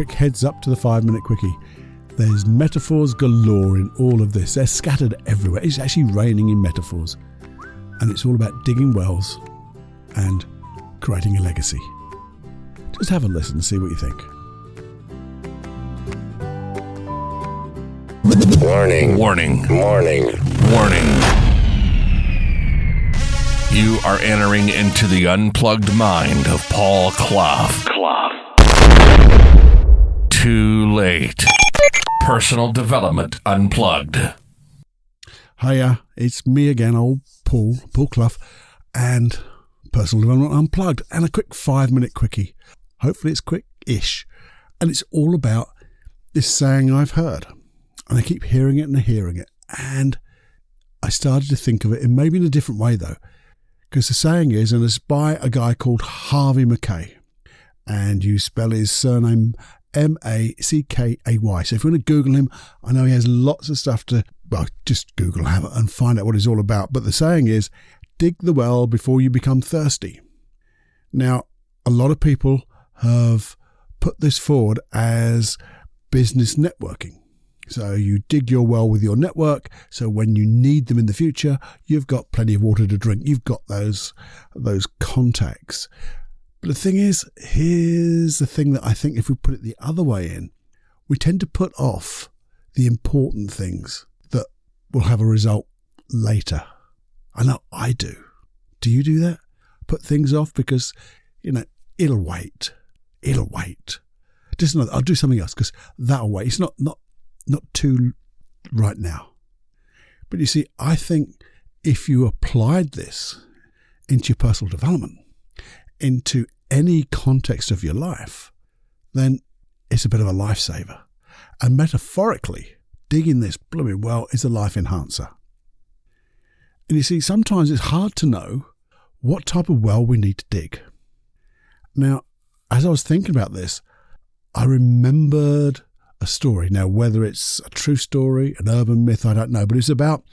quick heads up to the 5-minute quickie. There's metaphors galore in all of this. They're scattered everywhere. It's actually raining in metaphors. And it's all about digging wells and creating a legacy. Just have a listen and see what you think. Warning. Warning. Warning. Warning. You are entering into the unplugged mind of Paul Clough. Too late. Personal Development Unplugged. Hiya, it's me again, old Paul Clough, and Personal Development Unplugged, and a quick 5-minute quickie. Hopefully it's quick-ish. And it's all about this saying I've heard. And I keep hearing it. And I started to think of it in maybe in a different way, though. Because the saying is, and it's by a guy called Harvey Mackay. And you spell his surname Mackay. So if you want to Google him, I know he has lots of stuff to, well, just Google him and find out what he's all about. But the saying is, dig the well before you become thirsty. Now, a lot of people have put this forward as business networking. So you dig your well with your network, so when you need them in the future, you've got plenty of water to drink. You've got those contacts. But the thing is, here's the thing that I think if we put it the other way in, we tend to put off the important things that will have a result later. I know I do. Do you do that? Put things off because, it'll wait. Just another, I'll do something else because that'll wait. It's not too right now. But you see, I think if you applied this into your personal development, into any context of your life, then it's a bit of a lifesaver. And metaphorically, digging this blooming well is a life enhancer. And you see, sometimes it's hard to know what type of well we need to dig. Now, as I was thinking about this, I remembered a story. Now, whether it's a true story, an urban myth, I don't know, but it's about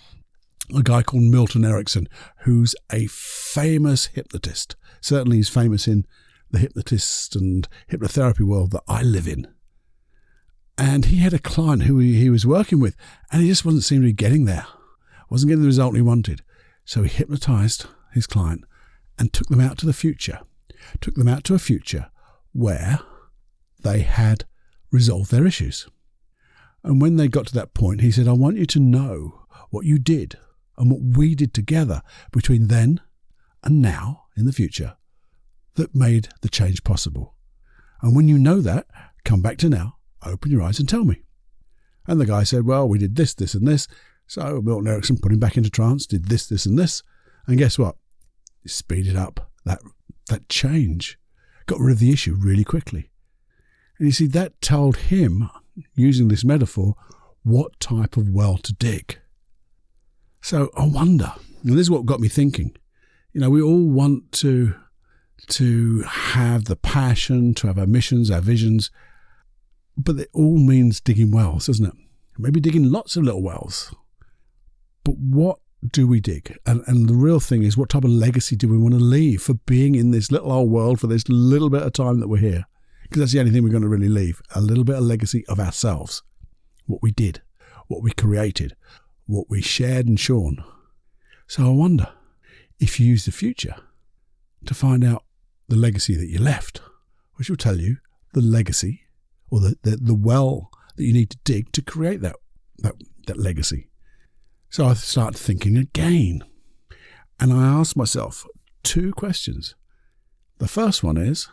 a guy called Milton Erickson, who's a famous hypnotist. Certainly he's famous in the hypnotist and hypnotherapy world that I live in. And he had a client who he was working with, and he just wasn't seeming to be getting there. Wasn't getting the result he wanted. So he hypnotized his client and took them out to the future. Took them out to a future where they had resolve their issues. And when they got to that point, he said, I want you to know what you did and what we did together between then and now in the future that made the change possible. And when you know that, come back to now, open your eyes and tell me. And the guy said, well, we did this, this and this. So Milton Erickson put him back into trance, did this, this and this. And guess what? It speeded up that change, got rid of the issue really quickly. And you see, that told him, using this metaphor, what type of well to dig. So I wonder, and this is what got me thinking, we all want to have the passion, to have our missions, our visions, but it all means digging wells, doesn't it? Maybe digging lots of little wells. But what do we dig? And the real thing is, what type of legacy do we want to leave for being in this little old world for this little bit of time that we're here? Because that's the only thing we're going to really leave, a little bit of legacy of ourselves, what we did, what we created, what we shared and shorn. So I wonder if you use the future to find out the legacy that you left, which will tell you the legacy or the well that you need to dig to create that legacy. So I started thinking again, and I asked myself 2 questions. The first one is,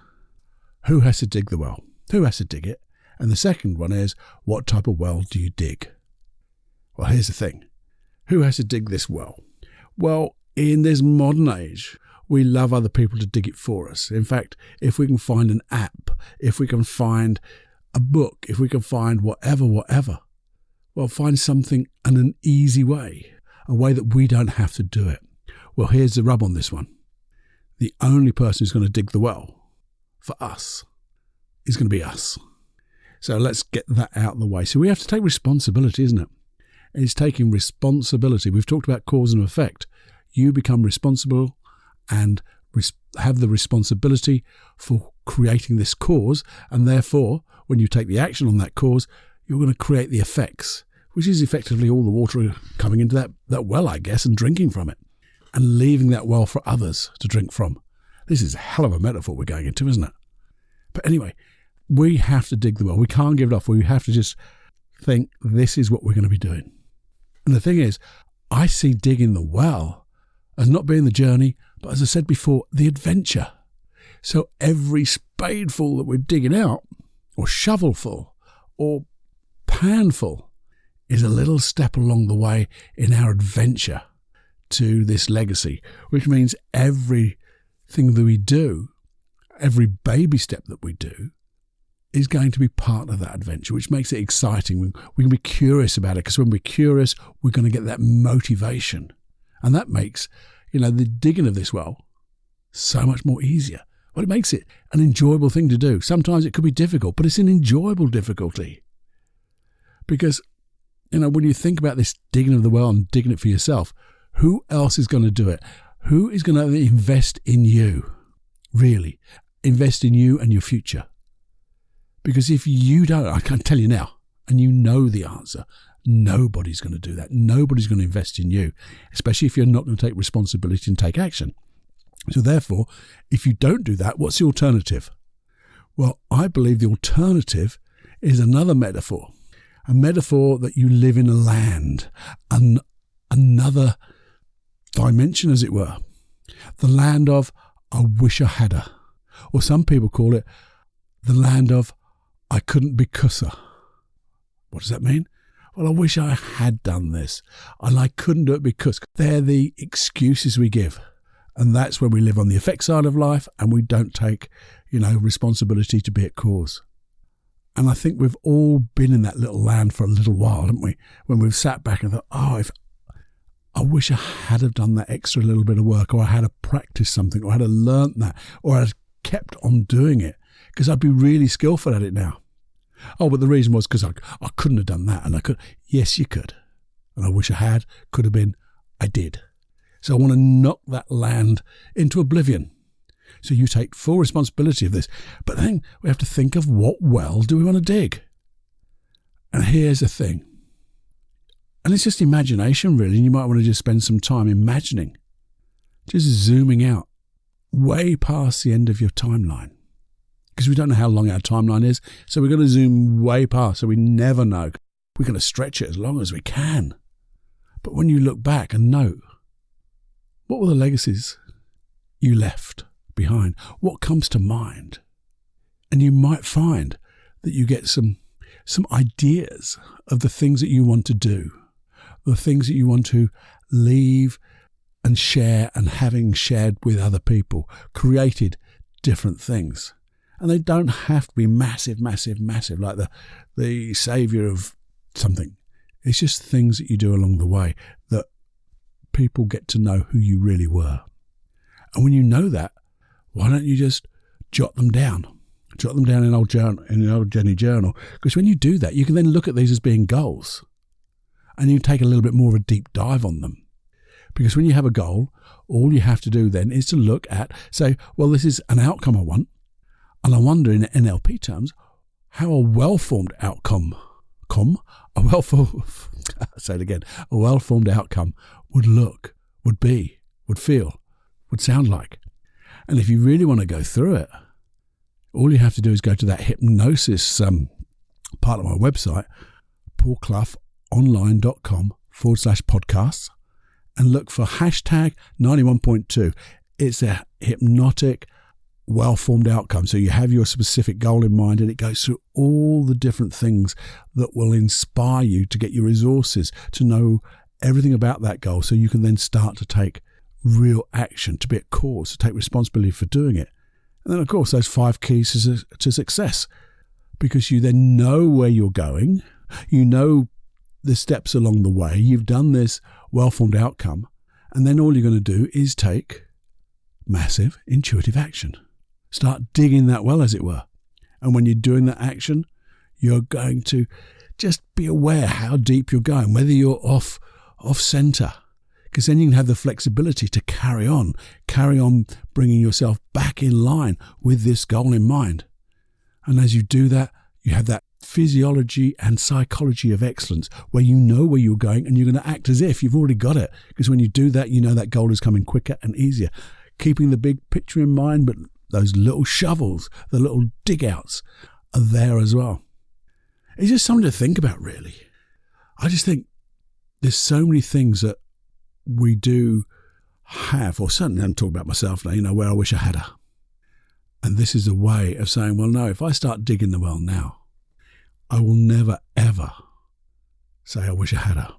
who has to dig the well? Who has to dig it? And the second one is, what type of well do you dig? Well, here's the thing. Who has to dig this well? Well, in this modern age, we love other people to dig it for us. In fact, if we can find an app, if we can find a book, if we can find whatever, well, find something in an easy way, a way that we don't have to do it. Well, here's the rub on this one. The only person who's going to dig the well for us is going to be us. So let's get that out of the way. So we have to take responsibility, isn't it? It's taking responsibility. We've talked about cause and effect. You become responsible and have the responsibility for creating this cause, and therefore, when you take the action on that cause, you're going to create the effects, which is effectively all the water coming into that well, I guess, and drinking from it, and leaving that well for others to drink from. This is a hell of a metaphor we're going into, isn't it? But anyway, we have to dig the well. We can't give it off. We have to just think this is what we're going to be doing. And the thing is, I see digging the well as not being the journey, but as I said before, the adventure. So every spadeful that we're digging out, or shovelful, or panful, is a little step along the way in our adventure to this legacy, which means everything that we do, every baby step that we do, is going to be part of that adventure, which makes it exciting. We can be curious about it, because when we're curious, we're going to get that motivation. And that makes, the digging of this well so much more easier. Well, it makes it an enjoyable thing to do. Sometimes it could be difficult, but it's an enjoyable difficulty. Because, when you think about this digging of the well and digging it for yourself, who else is going to do it? Who is going to invest in you? Really, invest in you and your future. Because if you don't, I can tell you now, and you know the answer, nobody's going to do that. Nobody's going to invest in you, especially if you're not going to take responsibility and take action. So therefore, if you don't do that, what's the alternative? Well, I believe the alternative is another metaphor, a metaphor that you live in a land, another dimension, as it were, the land of I wish I hadda, or some people call it the land of I couldn't be cusser. What does that mean? Well, I wish I had done this, and I couldn't do it because they're the excuses we give. And that's when we live on the effect side of life, and we don't take, responsibility to be at cause. And I think we've all been in that little land for a little while, haven't we? When we've sat back and thought, I wish I had have done that extra little bit of work, or I had to practice something, or I had to learnt that, or I had kept on doing it, because I'd be really skillful at it now. Oh, but the reason was because I couldn't have done that, and I could. Yes, you could. And I wish I had, could have been, I did. So I want to knock that land into oblivion. So you take full responsibility of this. But then we have to think of what well do we want to dig? And here's the thing. And it's just imagination, really. And you might want to just spend some time imagining, just zooming out way past the end of your timeline. Because we don't know how long our timeline is. So we're going to zoom way past, so we never know. We're going to stretch it as long as we can. But when you look back and note, what were the legacies you left behind? What comes to mind? And you might find that you get some ideas of the things that you want to do, the things that you want to leave and share, and having shared with other people, created different things. And they don't have to be massive, massive, massive, like the saviour of something. It's just things that you do along the way that people get to know who you really were. And when you know that, why don't you just jot them down? Jot them down in an old Jenny journal. Because when you do that, you can then look at these as being goals. And you take a little bit more of a deep dive on them. Because when you have a goal, all you have to do then is to look at, say, well, this is an outcome I want. And I wonder in NLP terms, how a well-formed outcome, a well-formed outcome would look, would be, would feel, would sound like. And if you really want to go through it, all you have to do is go to that hypnosis part of my website, paulcloughonline.com/podcasts, and look for hashtag 91.2. It's a hypnotic, well-formed outcome. So you have your specific goal in mind, and it goes through all the different things that will inspire you to get your resources, to know everything about that goal, so you can then start to take real action, to be at cause, to take responsibility for doing it. And then, of course, those 5 keys to success, because you then know where you're going, you know the steps along the way, you've done this well-formed outcome, and then all you're going to do is take massive intuitive action. Start digging that well, as it were. And when you're doing that action, you're going to just be aware how deep you're going, whether you're off center. because then you can have the flexibility to carry on bringing yourself back in line with this goal in mind. And as you do that, you have that physiology and psychology of excellence where you know where you're going and you're going to act as if you've already got it. Because when you do that, you know that goal is coming quicker and easier. Keeping the big picture in mind, but those little shovels, the little dig outs are there as well. It's just something to think about, really. I just think there's so many things that we do have, or certainly I'm talking about myself now, where I wish I had her. And this is a way of saying, well, no, if I start digging the well now, I will never, ever say I wish I had her.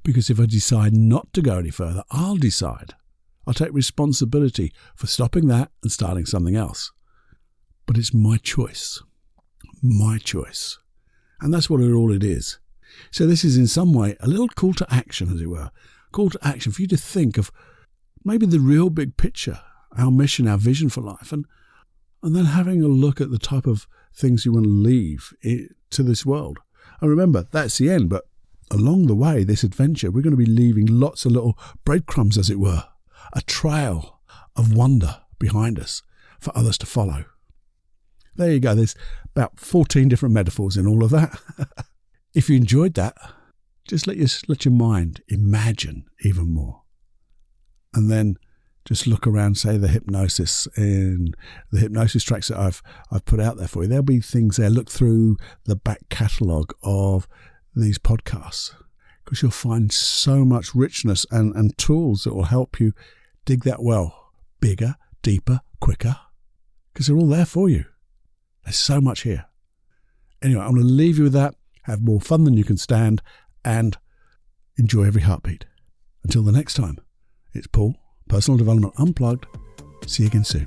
Because if I decide not to go any further, I'll decide. I'll take responsibility for stopping that and starting something else. But it's my choice. My choice. And that's what all it is. So this is in some way a little call to action, as it were. Call to action for you to think of maybe the real big picture, our mission, our vision for life, and then having a look at the type of things you want to leave to this world. And remember, that's the end, but along the way, this adventure, we're going to be leaving lots of little breadcrumbs, as it were, a trail of wonder behind us for others to follow. There you go. There's about 14 different metaphors in all of that. If you enjoyed that, just let your mind imagine even more. And then just look around, say the hypnosis tracks that I've put out there for you. There'll be things there. Look through the back catalogue of these podcasts, because you'll find so much richness and tools that will help you dig that well bigger, deeper, quicker, because they're all there for you. There's so much here. Anyway, I'm going to leave you with that. Have more fun than you can stand and enjoy every heartbeat. Until the next time, it's Paul, Personal Development Unplugged. See you again soon.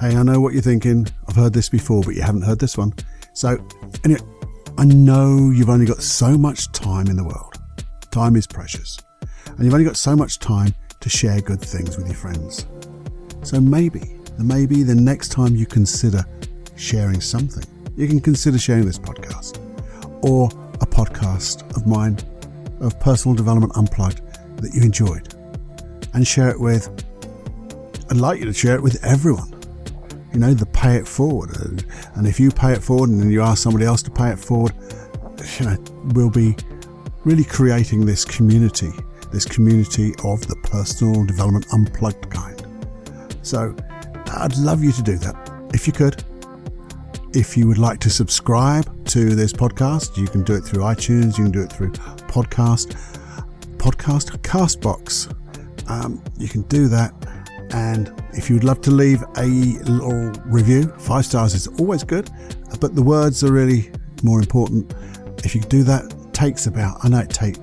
Hey, I know what you're thinking. I've heard this before, but you haven't heard this one. So, anyway, I know you've only got so much time in the world. Time is precious. And you've only got so much time to share good things with your friends. So maybe the next time you consider sharing something, you can consider sharing this podcast or a podcast of mine, of Personal Development Unplugged, that you enjoyed, and share it with, I'd like you to share it with everyone. The pay it forward. And if you pay it forward and then you ask somebody else to pay it forward, we'll be really creating this community of the Personal Development Unplugged kind. So I'd love you to do that, if you could. If you would like to subscribe to this podcast, you can do it through iTunes, you can do it through Castbox. You can do that. And if you would love to leave a little review, 5 stars is always good, but the words are really more important. If you do that, it takes about,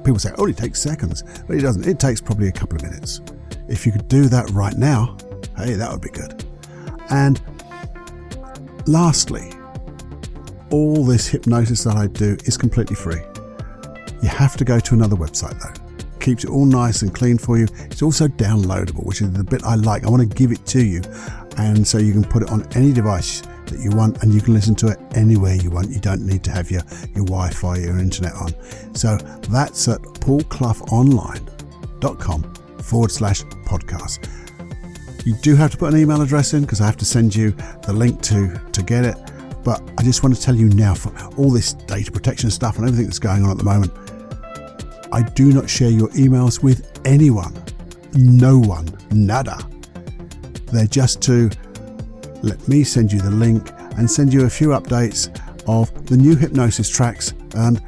people say, it takes seconds, but it doesn't. It takes probably a couple of minutes. If you could do that right now, hey, that would be good. And lastly, all this hypnosis that I do is completely free. You have to go to another website though. Keeps it all nice and clean for you. It's also downloadable, which is the bit I like. I want to give it to you, and so you can put it on any device that you want, and you can listen to it anywhere you want. You don't need to have your Wi-Fi, your internet on. So that's at paulcloughonline.com/podcast. You do have to put an email address in, because I have to send you the link to get it. But I just want to tell you now, for all this data protection stuff and everything that's going on at the moment, I do not share your emails with anyone. No one. Nada. They're just to let me send you the link and send you a few updates of the new hypnosis tracks, and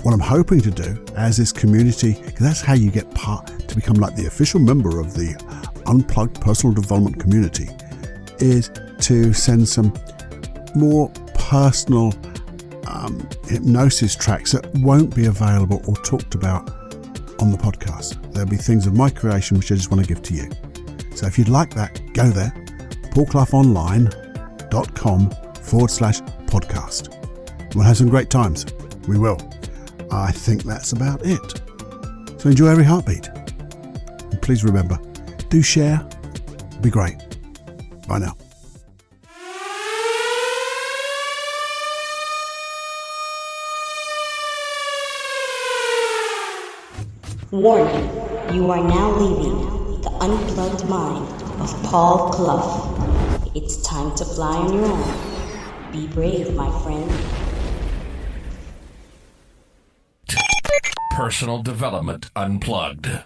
what I'm hoping to do as this community, because that's how you get to become like the official member of the Unplugged Personal Development community, is to send some more personal hypnosis tracks that won't be available or talked about on the podcast. There'll be things of my creation which I just want to give to you. So if you'd like that, go there, paulcloughonline.com/podcast. We'll have some great times. We will. I think that's about it. So enjoy every heartbeat. And please remember, do share. Be great. Bye now. Warning, you are now leaving the unplugged mind of Paul Clough. It's time to fly on your own. Be brave, my friend. Personal Development Unplugged.